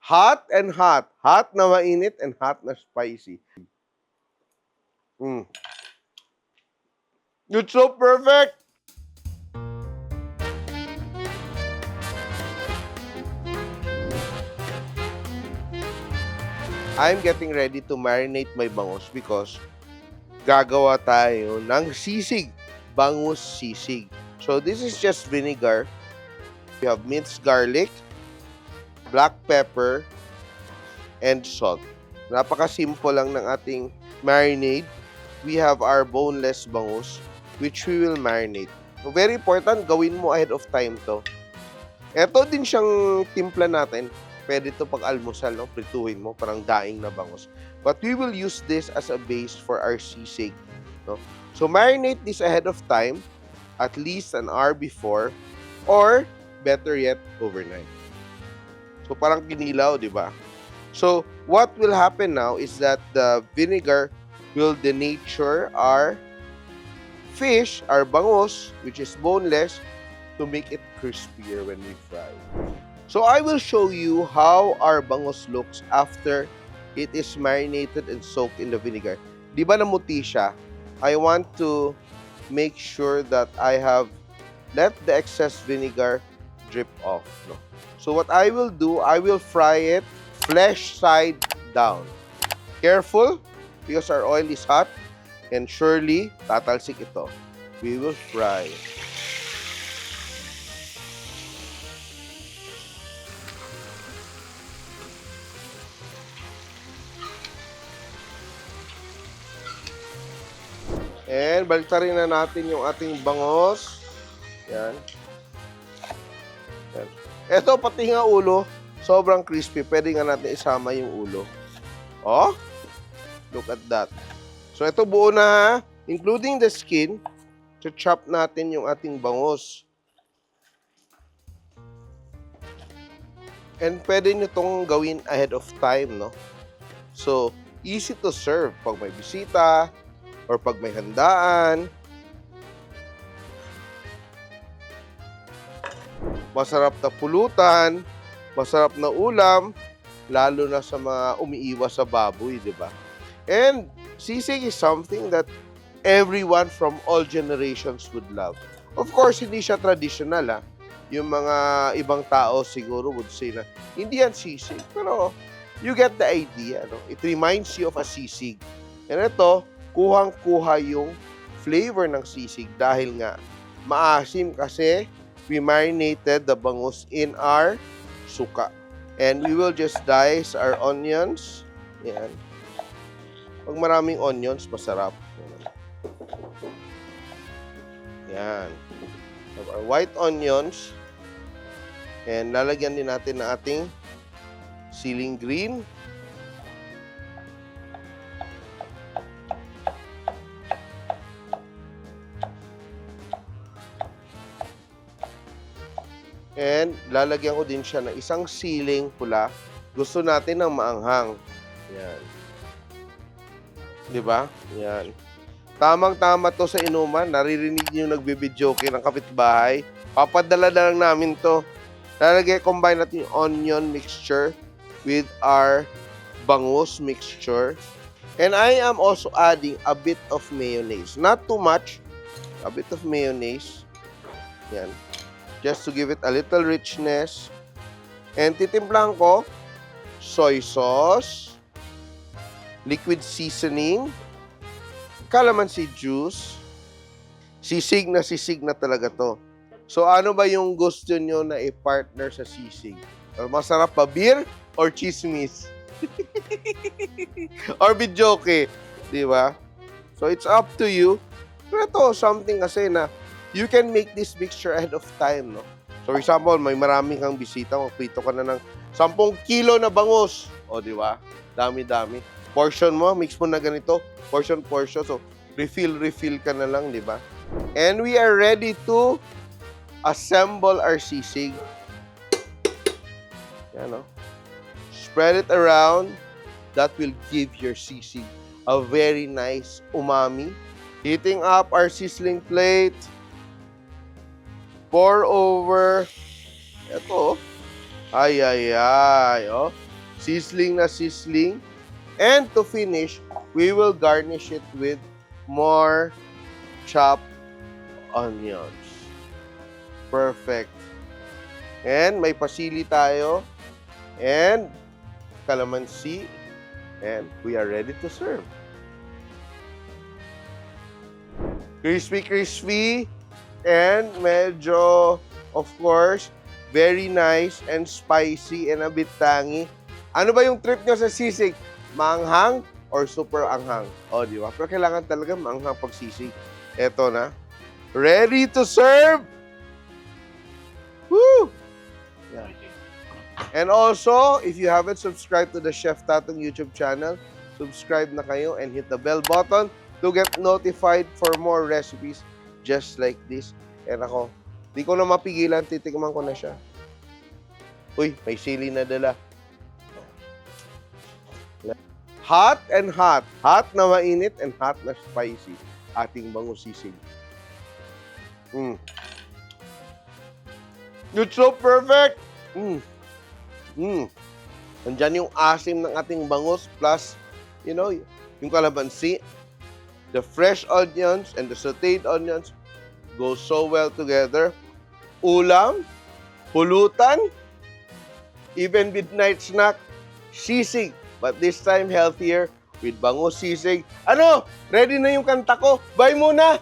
Hot and hot. Hot na mainit and hot na spicy. Mm. It's so perfect! I'm getting ready to marinate my bangus because gagawa tayo ng sisig. Bangus sisig. So this is just vinegar. We have minced garlic, black pepper, and salt. Napaka-simple lang ng ating marinade. We have our boneless bangus which we will marinate. So very important, gawin mo ahead of time to. Ito din siyang timpla natin. Pwede to pag almusal, no? Prituhin mo, parang daing na bangus. But we will use this as a base for our sisig. No? So marinate this ahead of time, at least an hour before, or better yet, overnight. So parang kinilaw, di ba? So what will happen now is that the vinegar will denature our fish, our bangus, which is boneless, to make it crispier when we fry. So I will show you how our bangus looks after it is marinated and soaked in the vinegar. Di ba namuti siya? I want to make sure that I have let the excess vinegar drip off. No? So what I will do, I will fry it flesh side down. Careful because our oil is hot and surely tatalsik ito. We will fry. And baliktarin na natin yung ating bangos. Yan. Yan. Ito, pati nga ulo, sobrang crispy. Pwede nga natin isama yung ulo. Oh, look at that. So, ito buo na ha. Including the skin. Chop natin yung ating bangos. And pwede nyo itong gawin ahead of time, no? So, easy to serve pag may bisita, or pag may handaan. Masarap na pulutan, masarap na ulam, lalo na sa mga umiiwas sa baboy, di ba? And sisig is something that everyone from all generations would love. Of course, hindi siya traditional, ha? Yung mga ibang tao siguro would say na, hindi yan sisig. Pero you get the idea, no? It reminds you of a sisig. And ito, kuhang-kuha yung flavor ng sisig dahil nga maasim kasi we marinated the bangus in our suka. And we will just dice our onions. Yan. Pag maraming onions, masarap. Yan. Our white onions. And lalagyan din natin ng ating siling green. And lalagyan ko din siya ng isang siling pula. Gusto natin ng maanghang. Yan. 'Di ba? Yan. Tamang-tama to sa inuman. Naririnig niyo yung nagbibidyoke ng kapitbahay. Papadala na lang namin to. Combine natin yung onion mixture with our bangus mixture. And I am also adding a bit of mayonnaise. Not too much. A bit of mayonnaise. Yan. Just to give it a little richness. And titimplahan ko soy sauce, liquid seasoning, calamansi juice. Sisig na talaga to. So ano ba yung gusto nyo na i-partner sa sisig? Masarap ba beer or chismis? Or bidyoke, di ba? So it's up to you. Pero ito, something kasi na you can make this mixture ahead of time, no? So, for example, may marami kang bisita, magprito ka na ng 10 kilo na bangus. O, di ba? Dami-dami. Portion mo, mix mo na ganito. Portion. So, refill ka na lang, di ba? And we are ready to assemble our sisig. Yan, no? Spread it around. That will give your sisig a very nice umami. Heating up our sizzling plate. Pour over. Ito. Ay. Oh. Sizzling na sizzling. And to finish, we will garnish it with more chopped onions. Perfect. And may pasili tayo. And calamansi. And we are ready to serve. Crispy, crispy. And medyo, of course, very nice and spicy and a bit tangy. Ano ba yung trip nyo sa sisig? Maanghang or super anghang? O, di ba? Pero kailangan talaga maanghang pag sisig. Eto na. Ready to serve! Woo! Yeah. And also, if you haven't subscribed to the Chef Tatong YouTube channel, subscribe na kayo and hit the bell button to get notified for more recipes just like this. And ako, di ko na mapigilan, titikman ko na siya. Uy, may sili na dala. Hot and hot. Hot na mainit and hot na spicy. Ating bangus sisig. It's so perfect! Andyan yung asim ng ating bangus plus, you know, yung kalamansi. The fresh onions and the sauteed onions go so well together. Ulam, pulutan, even midnight snack, sisig. But this time healthier with bangus sisig. Ano? Ready na yung kanta ko? Bye muna!